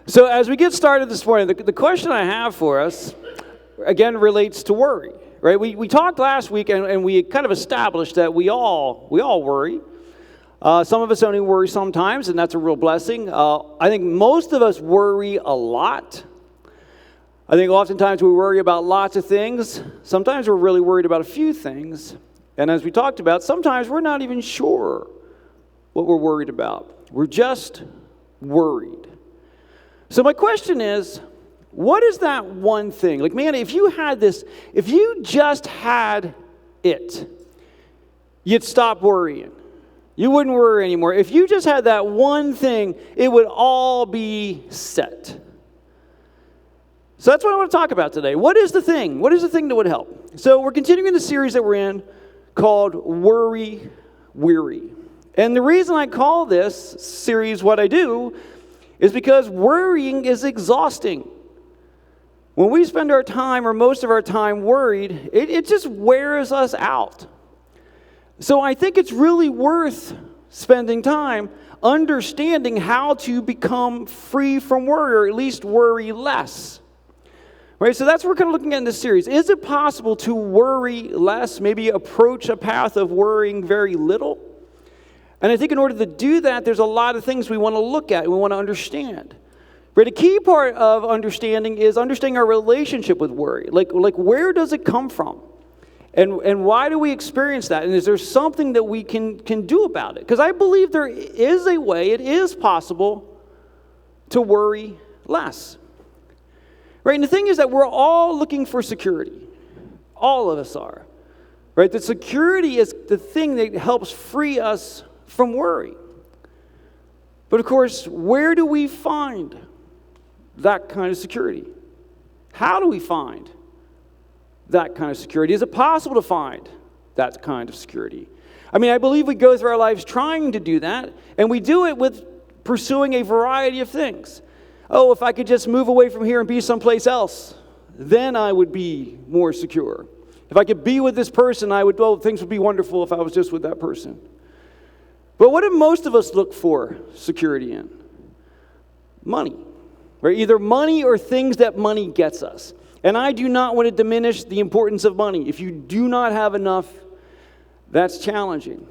So as we get started this morning, the question I have for us, again, relates to worry, right? We talked last week and we kind of established that we all worry. Some of us only worry sometimes, and that's a real blessing. I think most of us worry a lot. I think oftentimes we worry about lots of things. Sometimes we're really worried about a few things. And as we talked about, sometimes we're not even sure what we're worried about. We're just worried. So my question is, what is that one thing? Like, man, if you had this, if you just had it, you'd stop worrying. You wouldn't worry anymore. If you just had that one thing, it would all be set. So that's what I want to talk about today. What is the thing? What is the thing that would help? So we're continuing the series that we're in called Worry Weary. And the reason I call this series what I do is because worrying is exhausting. When we spend our time, or most of our time, worried, it just wears us out. So I think it's really worth spending time understanding how to become free from worry, or at least worry less. Right, so that's what we're kind of looking at in this series. Is it possible to worry less, maybe approach a path of worrying very little? And I think in order to do that, there's a lot of things we want to look at and we want to understand. But a key part of understanding is understanding our relationship with worry. Like where does it come from? And why do we experience that? And is there something that we can do about it? Because I believe there is a way, it is possible to worry less. Right? And the thing is that we're all looking for security. All of us are. Right? That security is the thing that helps free us from worry. But of course, where do we find that kind of security? How do we find that kind of security? Is it possible to find that kind of security? I mean, I believe we go through our lives trying to do that, and we do it with pursuing a variety of things. Oh, if I could just move away from here and be someplace else, then I would be more secure. If I could be with this person, things would be wonderful if I was just with that person. But what do most of us look for security in? Money. Right? Either money or things that money gets us. And I do not want to diminish the importance of money. If you do not have enough, that's challenging.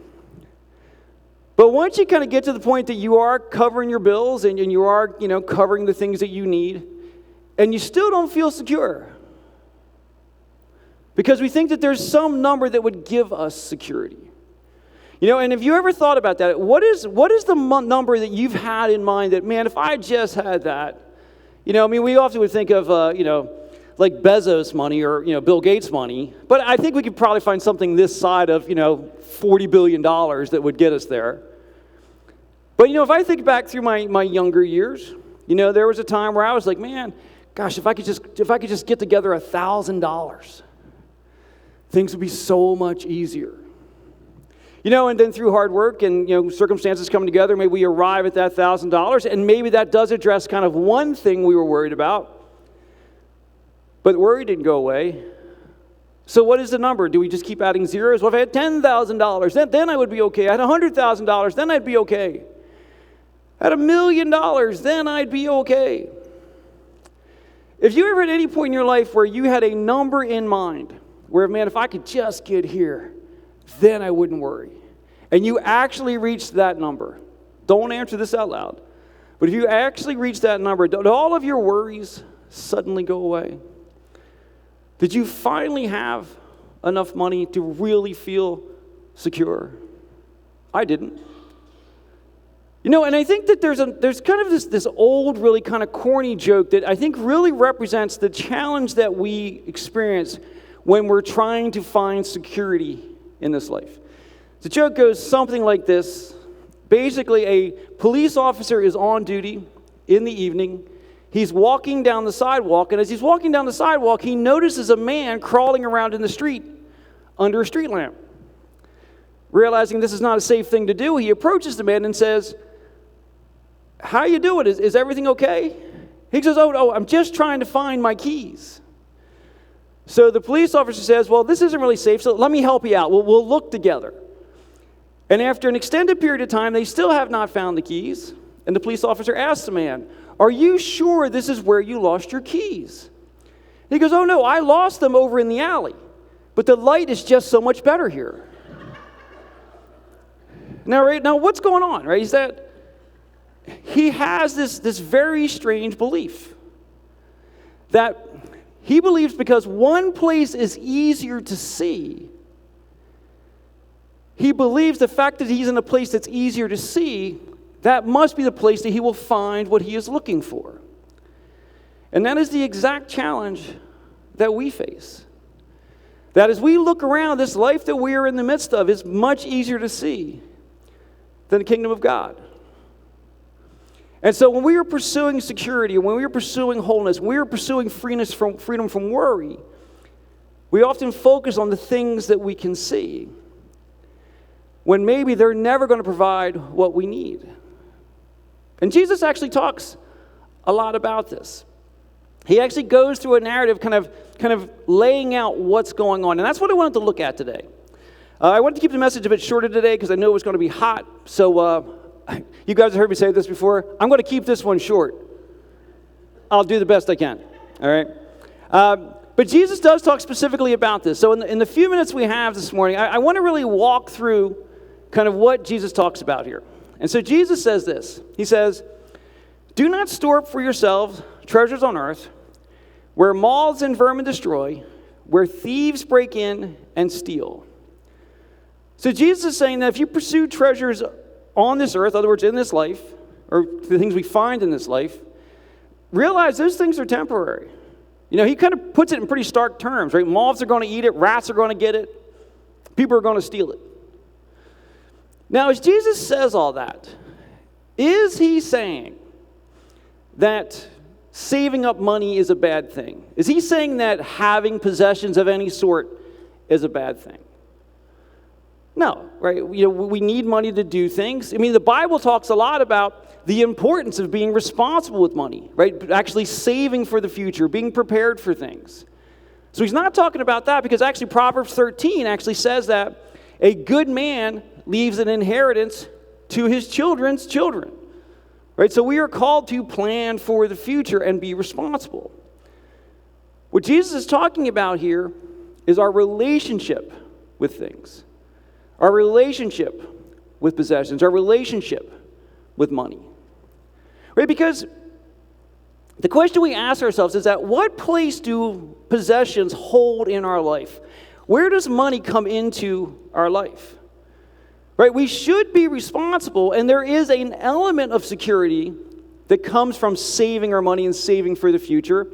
But once you kind of get to the point that you are covering your bills and you are, covering the things that you need, and you still don't feel secure, because we think that there's some number that would give us security. And if you ever thought about that, what is the number that you've had in mind that, man, if I just had that, we often would think of, like Bezos money or, Bill Gates money, but I think we could probably find something this side of, $40 billion that would get us there. But, if I think back through my younger years, there was a time where I was like, man, gosh, if I could just get together $1,000, things would be so much easier. And then through hard work and, circumstances coming together, maybe we arrive at that $1,000, and maybe that does address kind of one thing we were worried about. But the worry didn't go away. So what is the number? Do we just keep adding zeros? Well, if I had $10,000, then I would be okay. I had $100,000, then I'd be okay. I had $1 million, then I'd be okay. If you ever at any point in your life where you had a number in mind, where, man, if I could just get here, then I wouldn't worry, and you actually reached that number, don't answer this out loud, but if you actually reach that number, did all of your worries suddenly go away? Did you finally have enough money to really feel secure? I didn't. And I think that there's kind of this old, really kind of corny joke that I think really represents the challenge that we experience when we're trying to find security in this life. The joke goes something like this. Basically, a police officer is on duty in the evening. He's walking down the sidewalk, and as he's walking down the sidewalk, he notices a man crawling around in the street under a street lamp. Realizing this is not a safe thing to do, he approaches the man and says, "How you doing? Is everything okay?" He says, "Oh, I'm just trying to find my keys." So the police officer says, "Well, this isn't really safe, so let me help you out. We'll look together." And after an extended period of time, they still have not found the keys. And the police officer asks the man, are you sure this is where you lost your keys? And he goes, oh no, I lost them over in the alley, but the light is just so much better here. Now, what's going on, right? Is that he has this very strange belief that he believes because one place is easier to see, he believes the fact that he's in a place that's easier to see, that must be the place that he will find what he is looking for. And that is the exact challenge that we face. That as we look around, this life that we are in the midst of is much easier to see than the kingdom of God. And so when we are pursuing security, when we are pursuing wholeness, when we are pursuing freedom from worry, we often focus on the things that we can see, when maybe they're never going to provide what we need. And Jesus actually talks a lot about this. He actually goes through a narrative kind of laying out what's going on. And that's what I wanted to look at today. I wanted to keep the message a bit shorter today because I know it was going to be hot. So you guys have heard me say this before. I'm going to keep this one short. I'll do the best I can. All right? But Jesus does talk specifically about this. So in the few minutes we have this morning, I want to really walk through kind of what Jesus talks about here. And so Jesus says this. He says, do not store up for yourselves treasures on earth, where moths and vermin destroy, where thieves break in and steal. So Jesus is saying that if you pursue treasures on this earth, in other words, in this life, or the things we find in this life, realize those things are temporary. You know, he kind of puts it in pretty stark terms, right? Moths are going to eat it, rats are going to get it, people are going to steal it. Now, as Jesus says all that, is he saying that saving up money is a bad thing? Is he saying that having possessions of any sort is a bad thing? No, right? You know, we need money to do things. I mean, the Bible talks a lot about the importance of being responsible with money, right? Actually saving for the future, being prepared for things. So he's not talking about that because actually Proverbs 13 actually says that a good man leaves an inheritance to his children's children. Right? So we are called to plan for the future and be responsible. What Jesus is talking about here is our relationship with things, our relationship with possessions, our relationship with money. Right? Because the question we ask ourselves is that what place do possessions hold in our life? Where does money come into our life? Right, we should be responsible, and there is an element of security that comes from saving our money and saving for the future,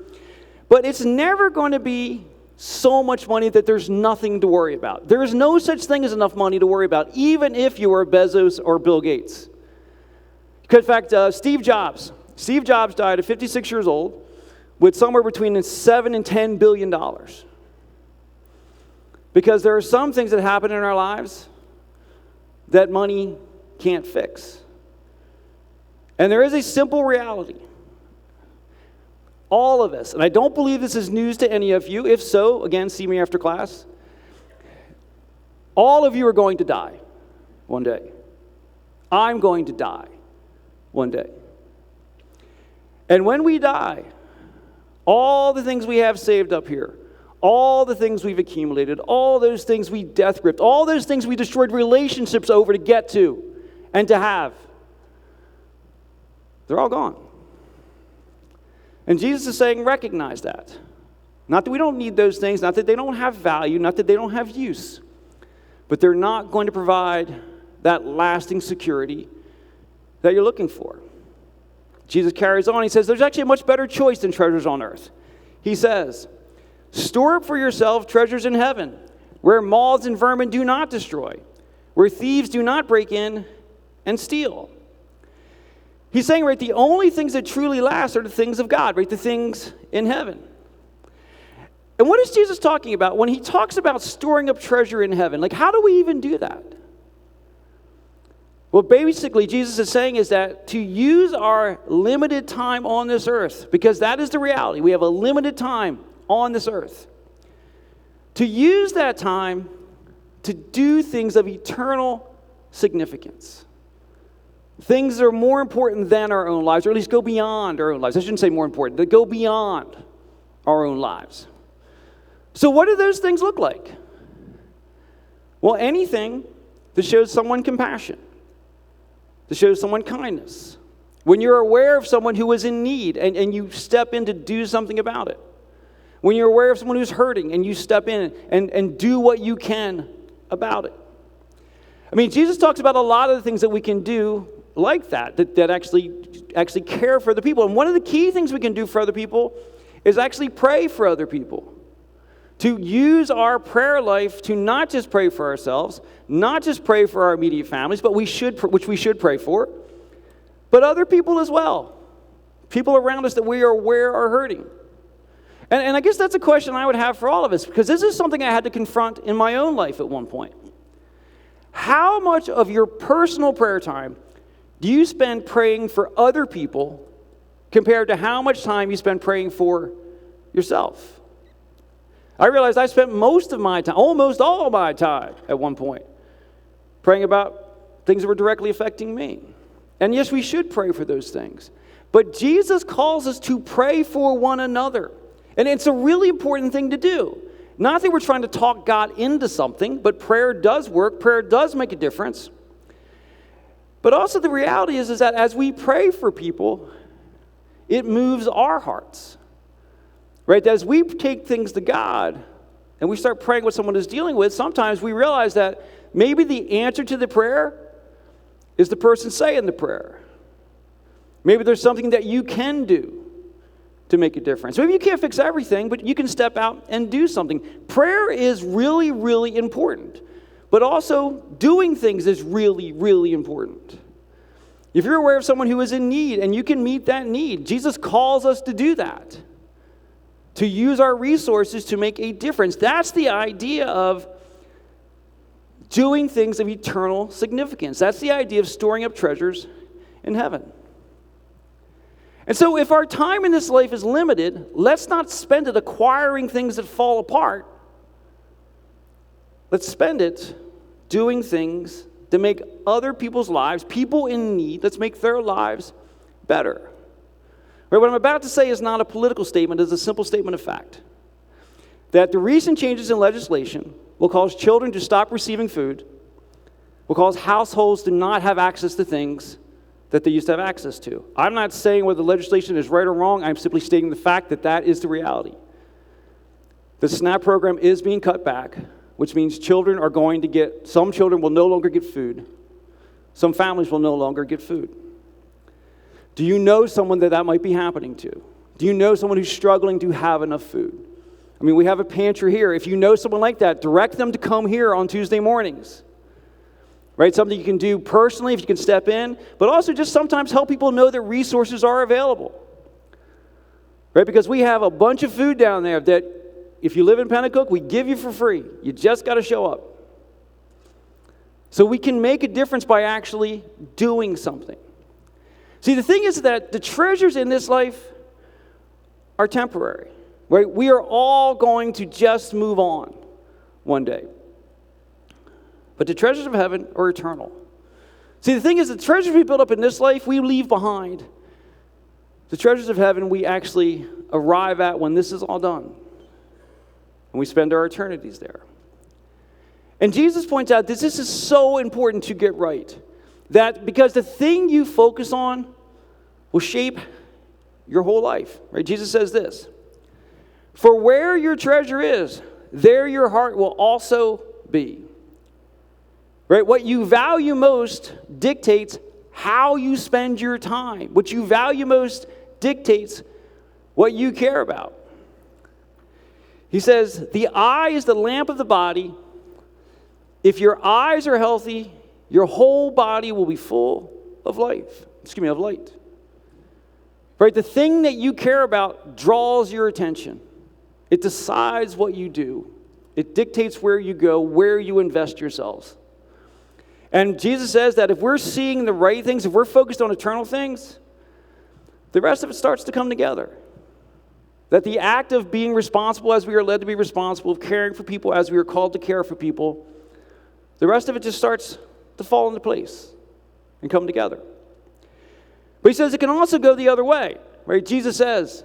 but it's never going to be so much money that there's nothing to worry about. There is no such thing as enough money to worry about, even if you are Bezos or Bill Gates. In fact, Steve Jobs died at 56 years old with somewhere between $7 and $10 billion. Because there are some things that happen in our lives that money can't fix. And there is a simple reality. All of us, and I don't believe this is news to any of you. If so, again, see me after class. All of you are going to die one day. I'm going to die one day. And when we die, all the things we have saved up here, all the things we've accumulated, all those things we death gripped, all those things we destroyed relationships over to get to and to have, they're all gone. And Jesus is saying, recognize that. Not that we don't need those things, not that they don't have value, not that they don't have use, but they're not going to provide that lasting security that you're looking for. Jesus carries on. He says, there's actually a much better choice than treasures on earth. He says, store up for yourself treasures in heaven, where moths and vermin do not destroy, where thieves do not break in and steal. He's saying, right, the only things that truly last are the things of God, right, the things in heaven. And what is Jesus talking about when he talks about storing up treasure in heaven? Like, how do we even do that? Well, basically, Jesus is saying is that to use our limited time on this earth, because that is the reality, we have a limited time on this earth, to use that time to do things of eternal significance. things that are more important than our own lives, or at least go beyond our own lives. I shouldn't say more important, that go beyond our own lives. So what do those things look like? Well, anything that shows someone compassion, that shows someone kindness. When you're aware of someone who is in need and you step in to do something about it. When you're aware of someone who's hurting and you step in and do what you can about it. I mean, Jesus talks about a lot of the things that we can do like that actually care for other people. And one of the key things we can do for other people is actually pray for other people. To use our prayer life to not just pray for ourselves, not just pray for our immediate families, but which we should pray for, but other people as well. People around us that we are aware are hurting. And I guess that's a question I would have for all of us, because this is something I had to confront in my own life at one point. How much of your personal prayer time do you spend praying for other people compared to how much time you spend praying for yourself? I realized I spent most of my time, almost all of my time at one point, praying about things that were directly affecting me. And yes, we should pray for those things. But Jesus calls us to pray for one another. And it's a really important thing to do. Not that we're trying to talk God into something, but prayer does work. Prayer does make a difference. But also the reality is that as we pray for people, it moves our hearts. Right? As we take things to God and we start praying what someone is dealing with, sometimes we realize that maybe the answer to the prayer is the person saying the prayer. Maybe there's something that you can do to make a difference. Maybe you can't fix everything, but you can step out and do something. Prayer is really, really important. But also, doing things is really, really important. If you're aware of someone who is in need and you can meet that need, Jesus calls us to do that. To use our resources to make a difference. That's the idea of doing things of eternal significance. That's the idea of storing up treasures in heaven. And so if our time in this life is limited, let's not spend it acquiring things that fall apart. Let's spend it doing things to make other people's lives, people in need, let's make their lives better. Right, what I'm about to say is not a political statement, it's a simple statement of fact. That the recent changes in legislation will cause children to stop receiving food, will cause households to not have access to things that they used to have access to. I'm not saying whether the legislation is right or wrong, I'm simply stating the fact that that is the reality. The SNAP program is being cut back, which means some children will no longer get food. Some families will no longer get food. Do you know someone that might be happening to? Do you know someone who's struggling to have enough food? I mean, we have a pantry here. If you know someone like that, direct them to come here on Tuesday mornings. Right? Something you can do personally if you can step in, but also just sometimes help people know that resources are available. Right? Because we have a bunch of food down there that if you live in Pennacook, we give you for free. You just got to show up. So we can make a difference by actually doing something. See, the thing is that the treasures in this life are temporary. Right? We are all going to just move on one day. But the treasures of heaven are eternal. See, the thing is, the treasures we build up in this life, we leave behind. The treasures of heaven we actually arrive at when this is all done. And we spend our eternities there. And Jesus points out that this is so important to get right. That because the thing you focus on will shape your whole life. Right? Jesus says this, "For where your treasure is, there your heart will also be." Right? What you value most dictates how you spend your time. What you value most dictates what you care about. He says, "The eye is the lamp of the body. If your eyes are healthy, your whole body will be full of life." Of light. Right? The thing that you care about draws your attention. It decides what you do. It dictates where you go, where you invest yourselves. And Jesus says that if we're seeing the right things, if we're focused on eternal things, the rest of it starts to come together. That the act of being responsible as we are led to be responsible, of caring for people as we are called to care for people, the rest of it just starts to fall into place and come together. But he says it can also go the other way, right? Jesus says,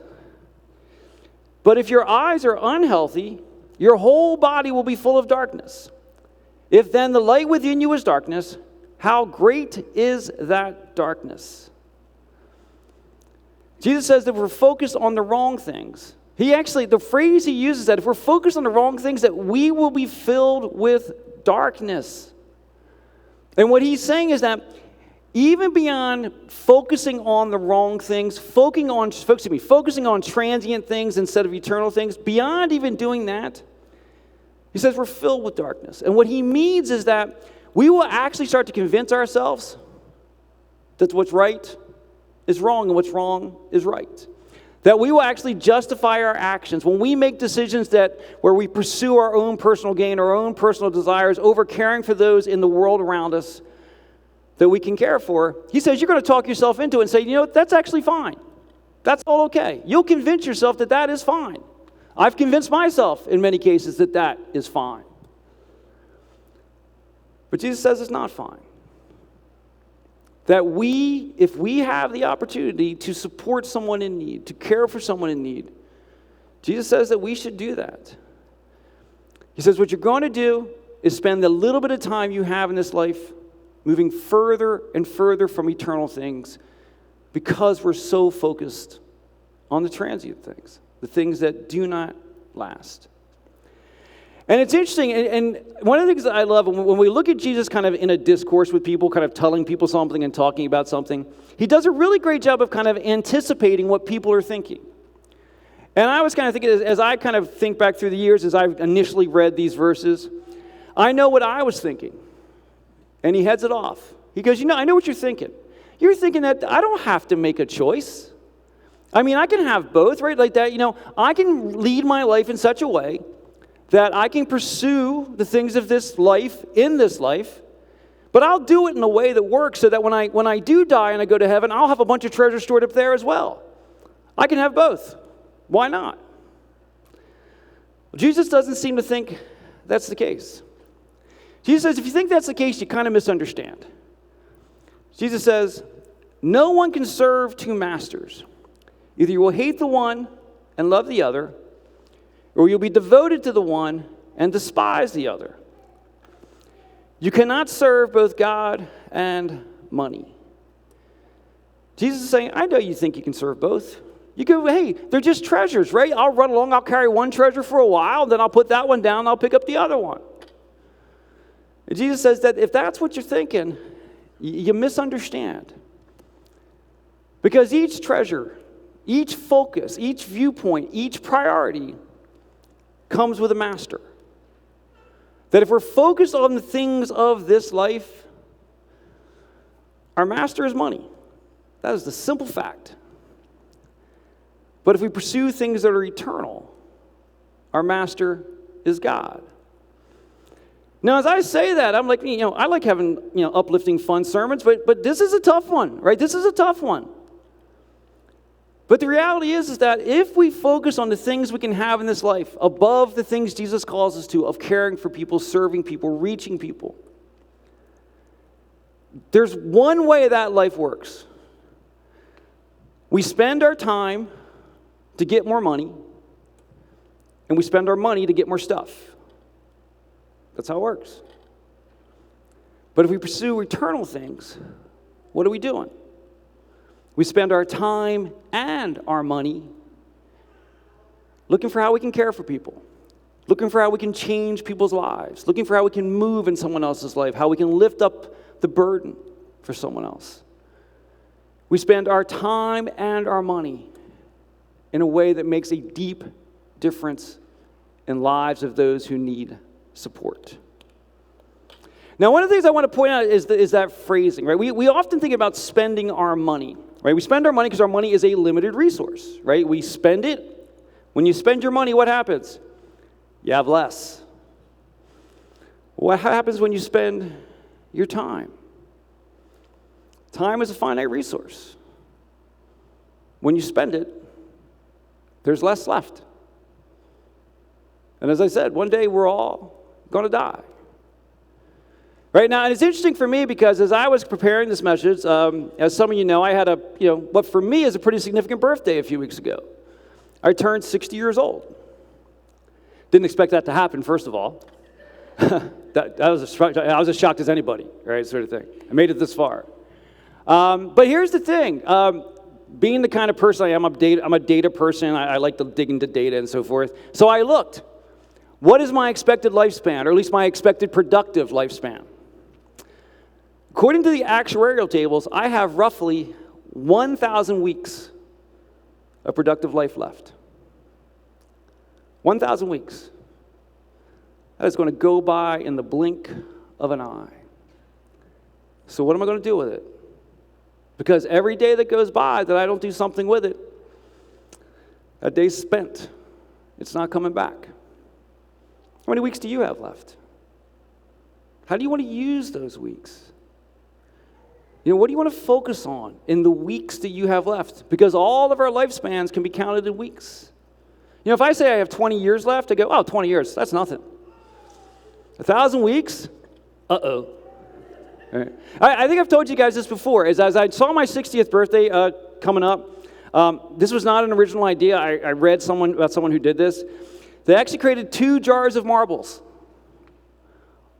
but if your eyes are unhealthy, your whole body will be full of darkness. If then the light within you is darkness, how great is that darkness? Jesus says that we're focused on the wrong things. The phrase he uses that if we're focused on the wrong things, that we will be filled with darkness. And what he's saying is that even beyond focusing on the wrong things, focusing on transient things instead of eternal things, beyond even doing that, he says we're filled with darkness. And what he means is that we will actually start to convince ourselves that what's right is wrong and what's wrong is right. That we will actually justify our actions when we make decisions where we pursue our own personal gain, our own personal desires, over caring for those in the world around us that we can care for. He says you're going to talk yourself into it and say, you know, that's actually fine. That's all okay. You'll convince yourself that that is fine. I've convinced myself in many cases that that is fine. But Jesus says it's not fine. That if we have the opportunity to support someone in need, to care for someone in need, Jesus says that we should do that. He says what you're going to do is spend the little bit of time you have in this life moving further and further from eternal things because we're so focused on the transient things, the things that do not last. And it's interesting, and one of the things that I love, when we look at Jesus kind of in a discourse with people, kind of telling people something and talking about something, he does a really great job of kind of anticipating what people are thinking. And I was kind of thinking, as I kind of think back through the years, as I initially read these verses, I know what I was thinking. And he heads it off. He goes, I know what you're thinking. You're thinking that I don't have to make a choice. I mean, I can have both, right? Like that, I can lead my life in such a way that I can pursue the things of this life in this life, but I'll do it in a way that works so that when I do die and I go to heaven, I'll have a bunch of treasure stored up there as well. I can have both. Why not? Jesus doesn't seem to think that's the case. Jesus says, if you think that's the case, you kind of misunderstand. Jesus says, no one can serve two masters. Either you will hate the one and love the other, or you'll be devoted to the one and despise the other. You cannot serve both God and money. Jesus is saying, I know you think you can serve both. You go, hey, they're just treasures, right? I'll run along, I'll carry one treasure for a while, then I'll put that one down, I'll pick up the other one. And Jesus says that if that's what you're thinking, you misunderstand. Because each treasure, each focus, each viewpoint, each priority comes with a master. That if we're focused on the things of this life, our master is money. That is the simple fact. But if we pursue things that are eternal, our master is God. Now, as I say that, I'm like, I like having, uplifting, fun sermons, but this is a tough one, right? This is a tough one. But the reality is that if we focus on the things we can have in this life above the things Jesus calls us to, of caring for people, serving people, reaching people, there's one way that life works. We spend our time to get more money, and we spend our money to get more stuff. That's how it works. But if we pursue eternal things, what are we doing? We spend our time and our money looking for how we can care for people, looking for how we can change people's lives, looking for how we can move in someone else's life, how we can lift up the burden for someone else. We spend our time and our money in a way that makes a deep difference in lives of those who need support. Now, one of the things I want to point out is that phrasing, right? We often think about spending our money, right? We spend our money because our money is a limited resource, right? We spend it. When you spend your money, what happens? You have less. What happens when you spend your time? Time is a finite resource. When you spend it, there's less left. And as I said, one day we're all going to die. Right now, and it's interesting for me because as I was preparing this message, as some of you know, I had what for me is a pretty significant birthday a few weeks ago. I turned 60 years old. Didn't expect that to happen, first of all. I was as shocked as anybody, right, sort of thing. I made it this far. But here's the thing. Being the kind of person I am, I'm a data person. I like to dig into data and so forth. So I looked. What is my expected lifespan, or at least my expected productive lifespan? According to the actuarial tables, I have roughly 1,000 weeks of productive life left. 1,000 weeks. That is going to go by in the blink of an eye. So what am I going to do with it? Because every day that goes by that I don't do something with it, that day's spent. It's not coming back. How many weeks do you have left? How do you want to use those weeks? What do you want to focus on in the weeks that you have left? Because all of our lifespans can be counted in weeks. If I say I have 20 years left, I go, 20 years, that's nothing. 1,000 weeks? Uh-oh. All right. I think I've told you guys this before, as I saw my 60th birthday coming up, this was not an original idea. I read about someone who did this. They actually created 2 jars of marbles.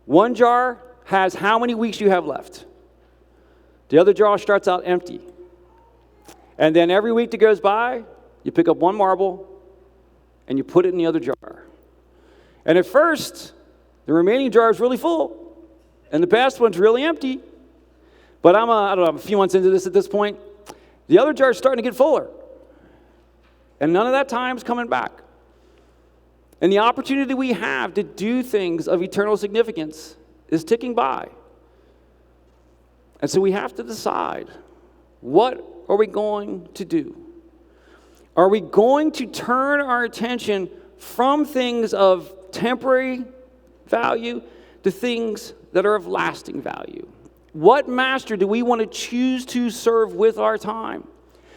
One jar has how many weeks you have left. The other jar starts out empty. And then every week that goes by, you pick up one marble and you put it in the other jar. And at first, the remaining jar is really full, and the past one's really empty. But I'm a few months into this at this point. The other jar is starting to get fuller. And none of that time's coming back. And the opportunity we have to do things of eternal significance is ticking by. And so we have to decide, what are we going to do? Are we going to turn our attention from things of temporary value to things that are of lasting value? What master do we want to choose to serve with our time?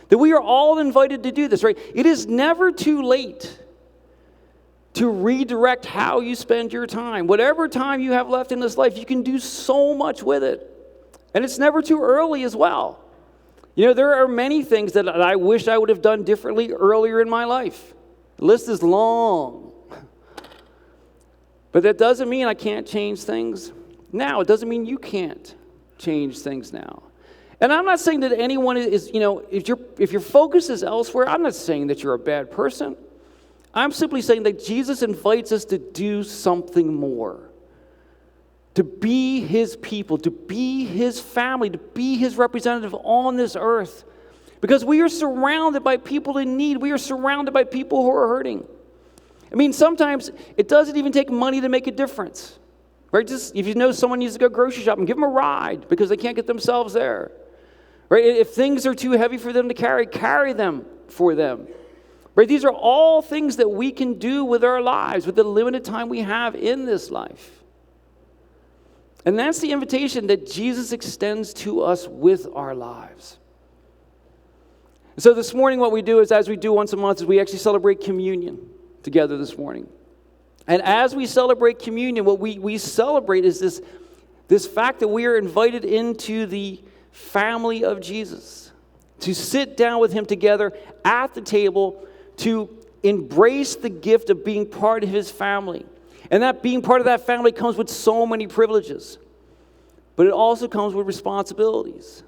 That we are all invited to do this, right? It is never too late to redirect how you spend your time. Whatever time you have left in this life, you can do so much with it. And it's never too early as well. There are many things that I wish I would have done differently earlier in my life. The list is long. But that doesn't mean I can't change things now. It doesn't mean you can't change things now. And I'm not saying that anyone is, if your focus is elsewhere, I'm not saying that you're a bad person. I'm simply saying that Jesus invites us to do something more. To be his people, to be his family, to be his representative on this earth. Because we are surrounded by people in need. We are surrounded by people who are hurting. Sometimes it doesn't even take money to make a difference. Right? Just if you know someone needs to go grocery shopping, give them a ride because they can't get themselves there. Right? If things are too heavy for them to carry them for them. Right? These are all things that we can do with our lives, with the limited time we have in this life. And that's the invitation that Jesus extends to us with our lives. So this morning what we do is, as we do once a month, is we actually celebrate communion together this morning. And as we celebrate communion, what we celebrate is this fact that we are invited into the family of Jesus, to sit down with him together at the table, to embrace the gift of being part of his family. And that being part of that family comes with so many privileges. But it also comes with responsibilities.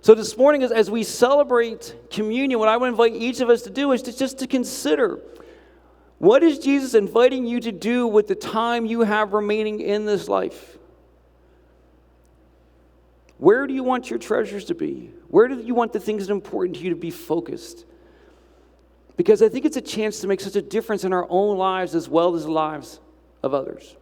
So this morning, as we celebrate communion, what I would invite each of us to do is just to consider, what is Jesus inviting you to do with the time you have remaining in this life? Where do you want your treasures to be? Where do you want the things that are important to you to be focused? Because I think it's a chance to make such a difference in our own lives as well as the lives of others.